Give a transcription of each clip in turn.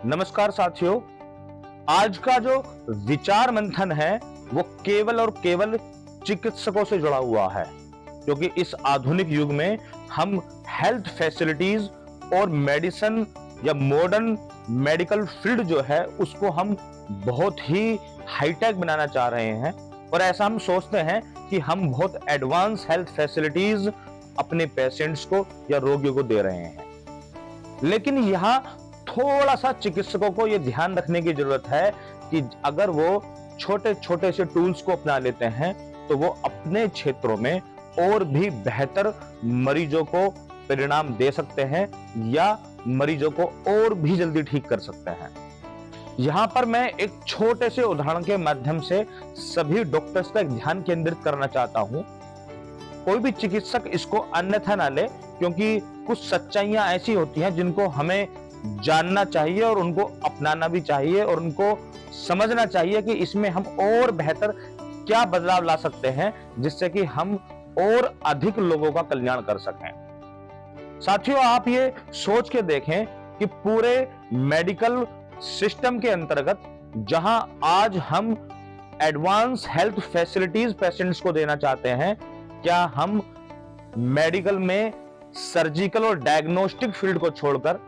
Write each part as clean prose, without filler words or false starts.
नमस्कार साथियों, आज का जो विचार मंथन है वो केवल और केवल चिकित्सकों से जुड़ा हुआ है, क्योंकि इस आधुनिक युग में हम हेल्थ फैसिलिटीज और मेडिसिन या मॉडर्न मेडिकल फील्ड जो है उसको हम बहुत ही हाईटेक बनाना चाह रहे हैं और ऐसा हम सोचते हैं कि हम बहुत एडवांस हेल्थ फैसिलिटीज अपने पेशेंट्स को या रोगियों को दे रहे हैं। लेकिन यहाँ थोड़ा सा चिकित्सकों को यह ध्यान रखने की जरूरत है कि अगर वो छोटे छोटे से टूल्स को अपना लेते हैं तो वो अपने क्षेत्रों में और भी बेहतर मरीजों को परिणाम दे सकते हैं या मरीजों को और भी जल्दी ठीक कर सकते हैं। यहां पर मैं एक छोटे से उदाहरण के माध्यम से सभी डॉक्टर्स का ध्यान केंद्रित करना चाहता हूं। कोई भी चिकित्सक इसको अन्यथा ना ले, क्योंकि कुछ सच्चाइयां ऐसी होती हैं जिनको हमें जानना चाहिए और उनको अपनाना भी चाहिए और उनको समझना चाहिए कि इसमें हम और बेहतर क्या बदलाव ला सकते हैं जिससे कि हम और अधिक लोगों का कल्याण कर सकें। साथियों, आप ये सोच के देखें कि पूरे मेडिकल सिस्टम के अंतर्गत जहां आज हम एडवांस हेल्थ फैसिलिटीज पेशेंट्स को देना चाहते हैं, क्या हम मेडिकल में सर्जिकल और डायग्नोस्टिक फील्ड को छोड़कर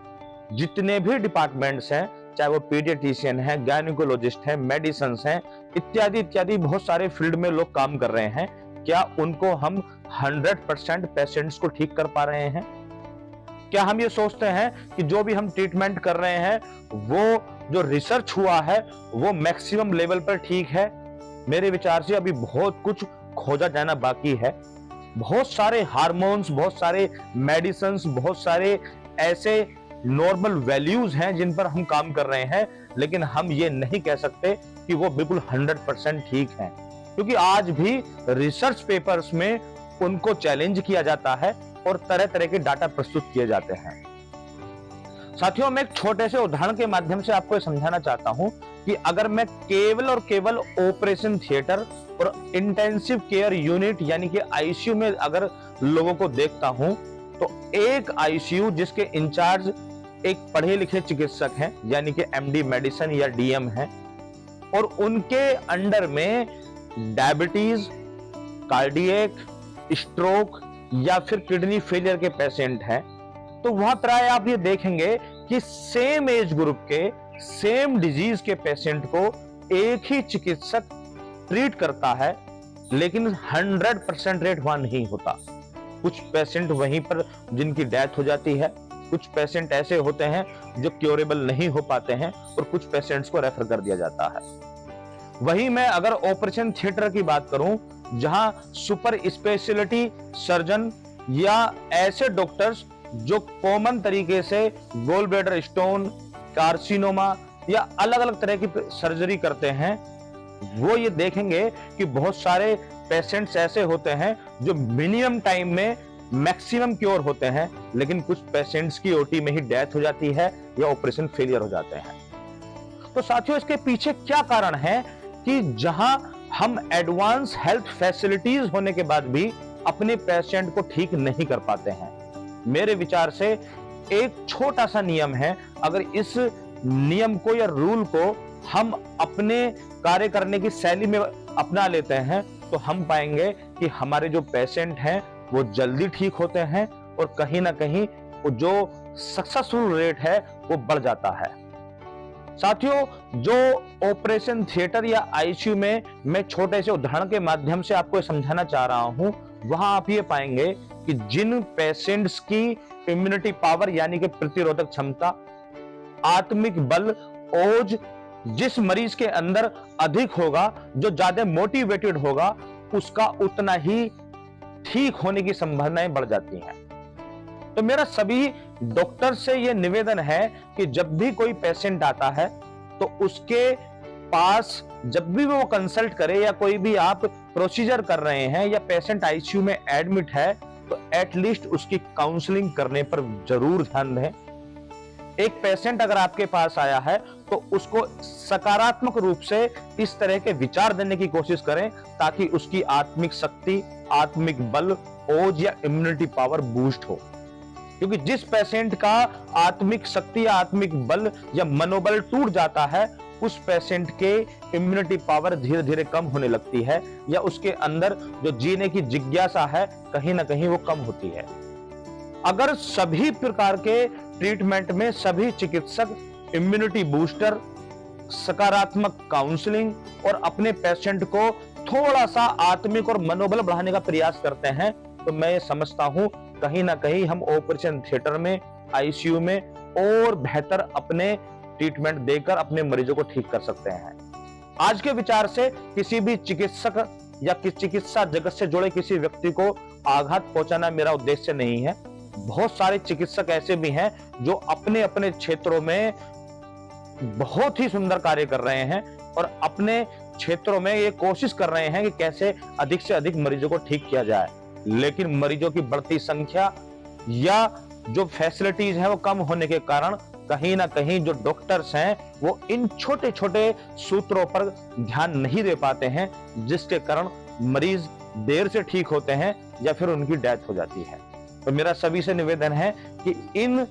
जितने भी डिपार्टमेंट्स हैं, चाहे वो पीडियाट्रिशियन है, गायनिकोलॉजिस्ट है, मेडिसिन्स हैं, इत्यादि इत्यादि बहुत सारे फील्ड में लोग काम कर रहे हैं, क्या उनको हम 100% पेशेंट्स को ठीक कर पा रहे हैं? क्या हम ये सोचते हैं कि जो भी हम ट्रीटमेंट कर रहे हैं वो जो रिसर्च हुआ है वो मैक्सिमम लेवल पर ठीक है? मेरे विचार से अभी बहुत कुछ खोजा जाना बाकी है। बहुत सारे हार्मोन्स, बहुत सारे मेडिसिन्स, बहुत सारे ऐसे नॉर्मल वैल्यूज हैं जिन पर हम काम कर रहे हैं, लेकिन हम ये नहीं कह सकते कि वो बिल्कुल 100% ठीक हैं, क्योंकि आज भी रिसर्च पेपर्स में उनको चैलेंज किया जाता है और तरह तरह के डाटा प्रस्तुत किए जाते हैं। साथियों, मैं एक छोटे से उदाहरण के माध्यम से आपको समझाना चाहता हूं कि अगर मैं केवल और केवल ऑपरेशन थिएटर और इंटेंसिव केयर यूनिट यानी कि आईसीयू में अगर लोगों को देखता हूं, तो एक आईसीयू जिसके इंचार्ज एक पढ़े लिखे चिकित्सक हैं यानी कि एमडी मेडिसिन या डीएम हैं, और उनके अंडर में डायबिटीज, कार्डियक, स्ट्रोक या फिर किडनी फेलियर के पेशेंट हैं, तो वहां प्राय आप ये देखेंगे कि सेम एज ग्रुप के सेम डिजीज के पेशेंट को एक ही चिकित्सक ट्रीट करता है, लेकिन 100% रेट वहां नहीं होता। कुछ पेशेंट वहीं पर जिनकी डेथ हो जाती है, कुछ पेशेंट ऐसे होते हैं जो क्योरेबल नहीं हो पाते हैं और कुछ पेशेंट्स को रेफर कर दिया जाता है। वहीं मैं अगर ऑपरेशन थिएटर की बात करूं, जहां सुपर स्पेशलिटी सर्जन या ऐसे डॉक्टर्स जो कॉमन तरीके से गोल ब्लैडर स्टोन, कार्सिनोमा या अलग अलग तरह की सर्जरी करते हैं, वो ये देखेंगे कि बहुत सारे पेशेंट्स ऐसे होते हैं जो मिनिमम टाइम में मैक्सिमम क्योर होते हैं, लेकिन कुछ पेशेंट्स की ओटी में ही डेथ हो जाती है या ऑपरेशन फेलियर हो जाते हैं। तो साथियों, इसके पीछे क्या कारण है कि जहां हम एडवांस हेल्थ फैसिलिटीज होने के बाद भी अपने पेशेंट को ठीक नहीं कर पाते हैं? मेरे विचार से एक छोटा सा नियम है, अगर इस नियम को या रूल को हम अपने कार्य करने की शैली में अपना लेते हैं तो हम पाएंगे कि हमारे जो पेशेंट हैं वो जल्दी ठीक होते हैं और कहीं ना कहीं जो सक्सेसफुल रेट है वो बढ़ जाता है। साथियों, जो ऑपरेशन थिएटर या आईसीयू में मैं छोटे से उदाहरण के माध्यम से आपको समझाना चाह रहा हूं, वहां आप ये पाएंगे कि जिन पेशेंट्स की इम्यूनिटी पावर यानी कि प्रतिरोधक क्षमता, आत्मिक बल, ओज जिस मरीज के अंदर अधिक होगा, जो ज्यादा मोटिवेटेड होगा, उसका उतना ही ठीक होने की संभावनाएं बढ़ जाती हैं। तो मेरा सभी डॉक्टर से यह निवेदन है कि जब भी कोई पेशेंट आता है तो उसके पास जब भी वो कंसल्ट करे या कोई भी आप प्रोसीजर कर रहे हैं या पेशेंट आईसीयू में एडमिट है, तो एटलीस्ट उसकी काउंसलिंग करने पर जरूर ध्यान दें। एक पेशेंट अगर आपके पास आया है तो उसको सकारात्मक रूप से इस तरह के विचार देने की कोशिश करें ताकि उसकी आत्मिक शक्ति, आत्मिक बल, ओज या इम्यूनिटी पावर बूस्ट हो। क्योंकि जिस पेशेंट का आत्मिक शक्ति या आत्मिक बल या मनोबल टूट जाता है, उस पेशेंट के इम्यूनिटी पावर धीरे धीरे कम होने लगती है, या उसके अंदर जो जीने की जिज्ञासा है कहीं ना कहीं वो कम होती है। अगर सभी प्रकार के ट्रीटमेंट में सभी चिकित्सक इम्यूनिटी बूस्टर, सकारात्मक काउंसलिंग और अपने पेशेंट को थोड़ा सा आत्मिक और मनोबल बढ़ाने का प्रयास करते हैं, तो मैं समझता हूं कहीं ना कहीं हम ऑपरेशन थिएटर में, आईसीयू में और बेहतर अपने ट्रीटमेंट देकर अपने मरीजों को ठीक कर सकते हैं। आज के विचार से किसी भी चिकित्सक या चिकित्सा जगत से जुड़े किसी व्यक्ति को आघात पहुंचाना मेरा उद्देश्य नहीं है। बहुत सारे चिकित्सक ऐसे भी हैं जो अपने अपने क्षेत्रों में बहुत ही सुंदर कार्य कर रहे हैं और अपने क्षेत्रों में ये कोशिश कर रहे हैं कि कैसे अधिक से अधिक मरीजों को ठीक किया जाए, लेकिन मरीजों की बढ़ती संख्या या जो फैसिलिटीज हैं वो कम होने के कारण कहीं ना कहीं जो डॉक्टर्स हैं वो इन छोटे छोटे सूत्रों पर ध्यान नहीं दे पाते हैं, जिसके कारण मरीज देर से ठीक होते हैं या फिर उनकी डेथ हो जाती है। तो मेरा सभी से निवेदन है कि इन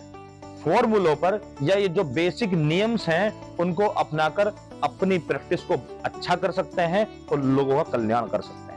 फॉर्मूलों पर या ये जो बेसिक नियम्स हैं उनको अपनाकर अपनी प्रैक्टिस को अच्छा कर सकते हैं और लोगों का कल्याण कर सकते हैं।